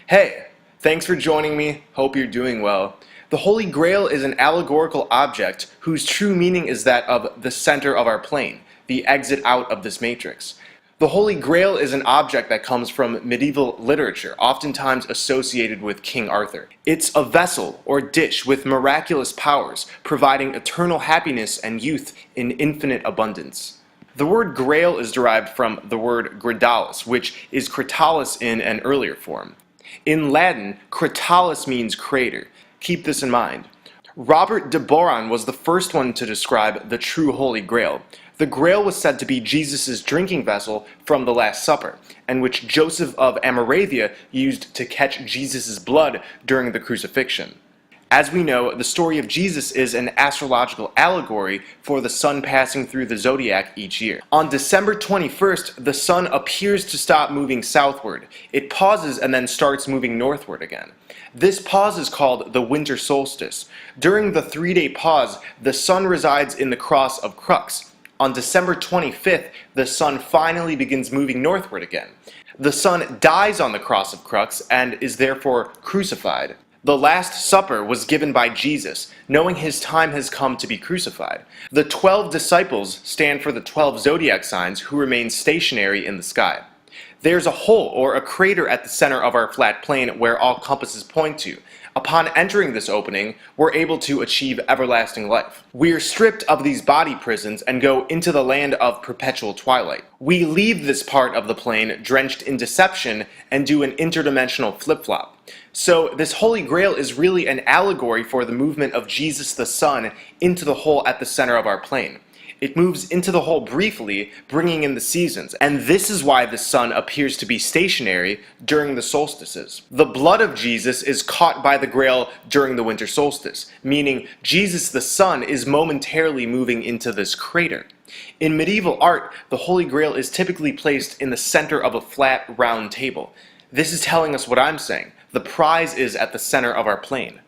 Hey, thanks for joining me. Hope you're doing well. The Holy Grail is an allegorical object whose true meaning is that of the center of our plane, the exit out of this matrix. The Holy Grail is an object that comes from medieval literature, oftentimes associated with King Arthur. It's a vessel or dish with miraculous powers, providing eternal happiness and youth in infinite abundance. The word Grail is derived from the word gradalis, which is cratalis in an earlier form. In Latin, cratalis means crater. Keep this in mind. Robert de Boron was the first one to describe the true Holy Grail. The Grail was said to be Jesus' drinking vessel from the Last Supper, and which Joseph of Arimathea used to catch Jesus' blood during the crucifixion. As we know, the story of Jesus is an astrological allegory for the sun passing through the zodiac each year. On December 21st, the sun appears to stop moving southward. It pauses and then starts moving northward again. This pause is called the winter solstice. During the 3-day pause, the sun resides in the cross of Crux. On December 25th, the sun finally begins moving northward again. The sun dies on the cross of Crux and is therefore crucified. The Last Supper was given by Jesus, knowing his time has come to be crucified. The 12 disciples stand for the 12 zodiac signs who remain stationary in the sky. There's a hole or a crater at the center of our flat plane where all compasses point to. Upon entering this opening, we're able to achieve everlasting life. We are stripped of these body prisons and go into the land of perpetual twilight. We leave this part of the plane drenched in deception and do an interdimensional flip-flop. So this Holy Grail is really an allegory for the movement of Jesus the Son into the hole at the center of our plane. It moves into the hole briefly, bringing in the seasons, and this is why the sun appears to be stationary during the solstices. The blood of Jesus is caught by the Grail during the winter solstice, meaning Jesus the Son is momentarily moving into this crater. In medieval art, the Holy Grail is typically placed in the center of a flat, round table. This is telling us what I'm saying. The prize is at the center of our plane.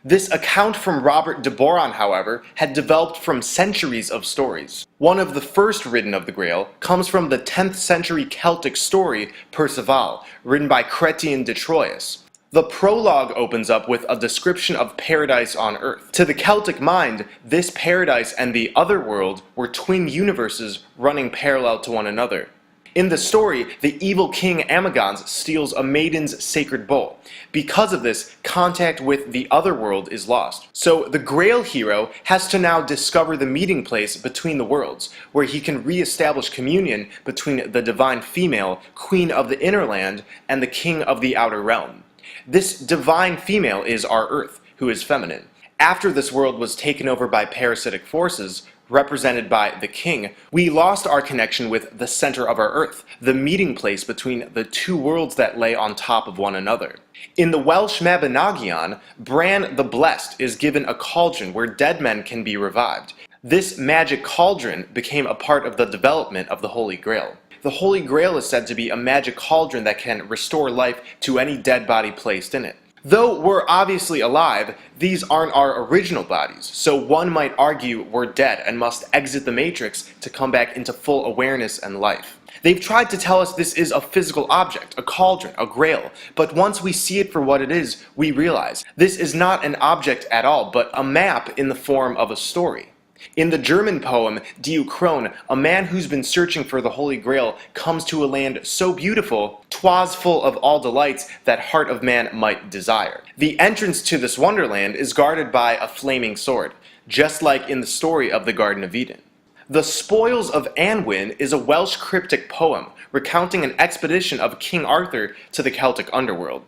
This account from Robert de Boron, however, had developed from centuries of stories. One of the first written of the Grail comes from the 10th century Celtic story Perceval, written by Chrétien de Troyes. The prologue opens up with a description of paradise on earth. To the Celtic mind, this paradise and the other world were twin universes running parallel to one another. In the story, the evil king Amagons steals a maiden's sacred bowl. Because of this, contact with the other world is lost. So the Grail hero has to now discover the meeting place between the worlds, where he can re-establish communion between the divine female, queen of the inner land, and the king of the outer realm. This divine female is our Earth, who is feminine. After this world was taken over by parasitic forces, represented by the king, we lost our connection with the center of our earth, the meeting place between the two worlds that lay on top of one another. In the Welsh Mabinogion, Bran the Blessed is given a cauldron where dead men can be revived. This magic cauldron became a part of the development of the Holy Grail. The Holy Grail is said to be a magic cauldron that can restore life to any dead body placed in it. Though we're obviously alive, these aren't our original bodies, so one might argue we're dead and must exit the matrix to come back into full awareness and life. They've tried to tell us this is a physical object, a cauldron, a grail, but once we see it for what it is, we realize this is not an object at all, but a map in the form of a story. In the German poem Die Krone, a man who's been searching for the Holy Grail comes to a land so beautiful, 'twas full of all delights that heart of man might desire. The entrance to this wonderland is guarded by a flaming sword, just like in the story of the Garden of Eden. The Spoils of Anwin is a Welsh cryptic poem recounting an expedition of King Arthur to the Celtic underworld.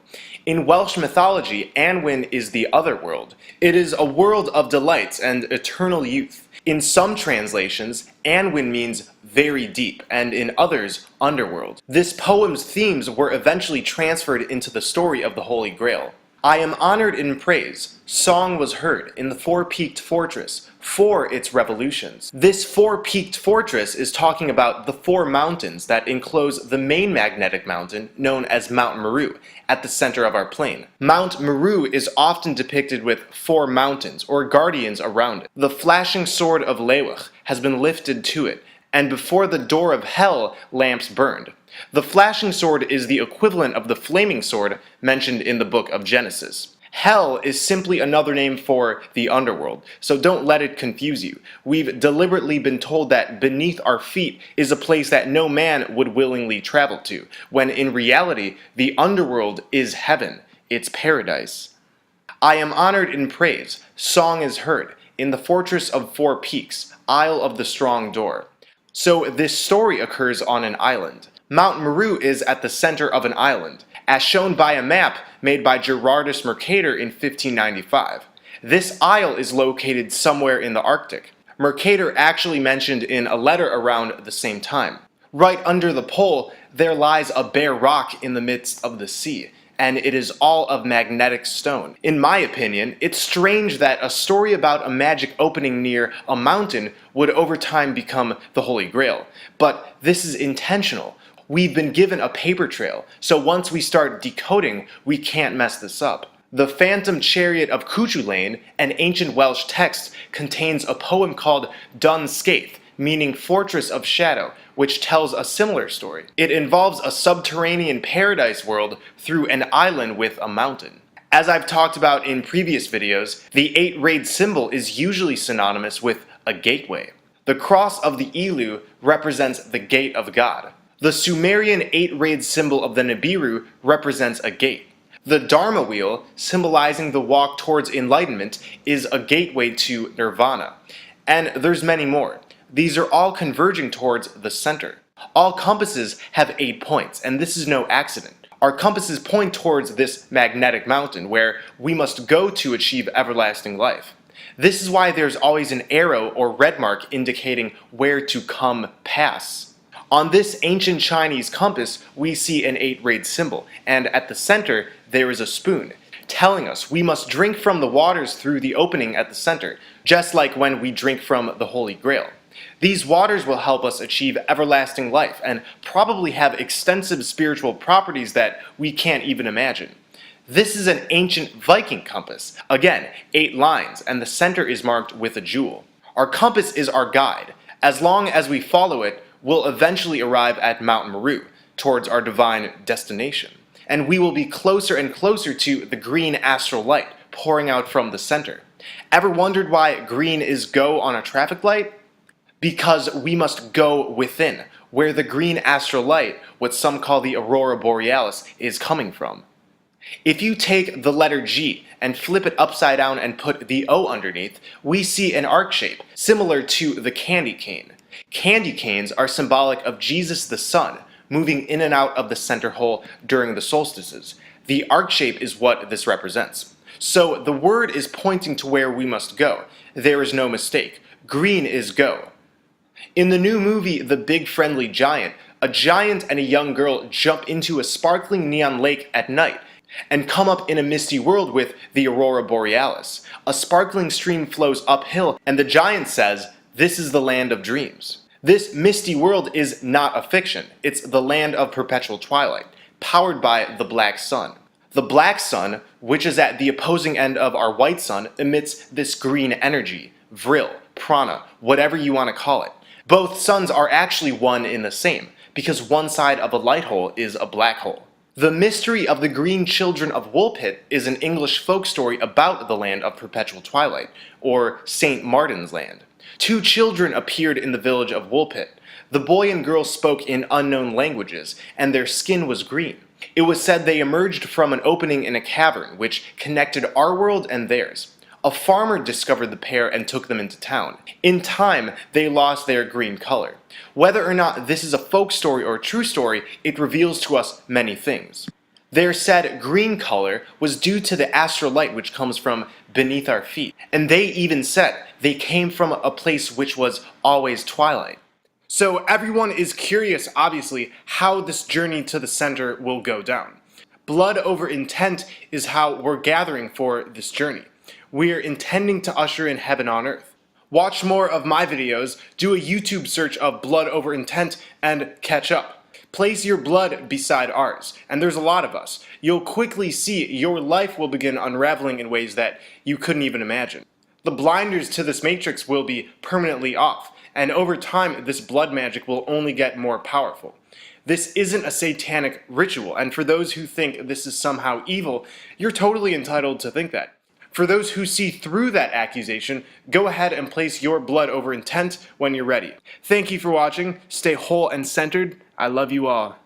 In Welsh mythology, Anwin is the other world. It is a world of delights and eternal youth. In some translations, Anwin means very deep, and in others, underworld. This poem's themes were eventually transferred into the story of the Holy Grail. I am honored in praise. Song was heard in the four-peaked fortress for its revolutions. This four-peaked fortress is talking about the 4 mountains that enclose the main magnetic mountain known as Mount Meru at the center of our plane. Mount Meru is often depicted with 4 mountains or guardians around it. The flashing sword of Lewich has been lifted to it, and before the door of hell lamps burned. The flashing sword is the equivalent of the flaming sword mentioned in the book of Genesis. Hell is simply another name for the underworld, so don't let it confuse you. We've deliberately been told that beneath our feet is a place that no man would willingly travel to, when in reality, the underworld is heaven, it's paradise. I am honored in praise, song is heard, in the fortress of four peaks, isle of the strong door. So this story occurs on an island. Mount Meru is at the center of an island, as shown by a map made by Gerardus Mercator in 1595. This isle is located somewhere in the Arctic. Mercator actually mentioned in a letter around the same time. Right under the pole, there lies a bare rock in the midst of the sea, and it is all of magnetic stone. In my opinion, it's strange that a story about a magic opening near a mountain would over time become the Holy Grail. But this is intentional. We've been given a paper trail, so once we start decoding, we can't mess this up. The Phantom Chariot of Cuchulainn, an ancient Welsh text, contains a poem called Dun Scaith, meaning Fortress of Shadow, which tells a similar story. It involves a subterranean paradise world through an island with a mountain. As I've talked about in previous videos, the 8-rayed symbol is usually synonymous with a gateway. The cross of the Elu represents the gate of God. The Sumerian 8-rayed symbol of the Nibiru represents a gate. The Dharma wheel, symbolizing the walk towards enlightenment, is a gateway to nirvana. And there's many more. These are all converging towards the center. All compasses have 8 points, and this is no accident. Our compasses point towards this magnetic mountain where we must go to achieve everlasting life. This is why there's always an arrow or red mark indicating where to come pass. On this ancient Chinese compass, we see an 8-rayed symbol, and at the center, there is a spoon, telling us we must drink from the waters through the opening at the center, just like when we drink from the Holy Grail. These waters will help us achieve everlasting life, and probably have extensive spiritual properties that we can't even imagine. This is an ancient Viking compass, again, 8 lines, and the center is marked with a jewel. Our compass is our guide. As long as we follow it, we'll eventually arrive at Mount Meru, towards our divine destination. And we will be closer and closer to the green astral light pouring out from the center. Ever wondered why green is go on a traffic light? Because we must go within, where the green astral light, what some call the aurora borealis, is coming from. If you take the letter G and flip it upside down and put the O underneath, we see an arc shape, similar to the candy cane. Candy canes are symbolic of Jesus the Sun, moving in and out of the center hole during the solstices. The arc shape is what this represents. So the word is pointing to where we must go. There is no mistake. Green is go. In the new movie The Big Friendly Giant, a giant and a young girl jump into a sparkling neon lake at night and come up in a misty world with the aurora borealis. A sparkling stream flows uphill, and the giant says, "This is the land of dreams." This misty world is not a fiction. It's the land of perpetual twilight, powered by the black sun. The black sun, which is at the opposing end of our white sun, emits this green energy, vril, prana, whatever you want to call it. Both suns are actually one in the same, because one side of a light hole is a black hole. The Mystery of the Green Children of Woolpit is an English folk story about the land of perpetual twilight, or St. Martin's Land. 2 children appeared in the village of Woolpit. The boy and girl spoke in unknown languages, and their skin was green. It was said they emerged from an opening in a cavern, which connected our world and theirs. A farmer discovered the pair and took them into town. In time, they lost their green color. Whether or not this is a folk story or a true story, it reveals to us many things. Their said green color was due to the astral light which comes from beneath our feet. And they even said they came from a place which was always twilight. So everyone is curious, obviously, how this journey to the center will go down. Blood over intent is how we're gathering for this journey. We're intending to usher in heaven on earth. Watch more of my videos, do a YouTube search of blood over intent, and catch up. Place your blood beside ours, and there's a lot of us. You'll quickly see your life will begin unraveling in ways that you couldn't even imagine. The blinders to this matrix will be permanently off, and over time this blood magic will only get more powerful. This isn't a satanic ritual, and for those who think this is somehow evil, you're totally entitled to think that. For those who see through that accusation, go ahead and place your blood over intent when you're ready. Thank you for watching. Stay whole and centered. I love you all.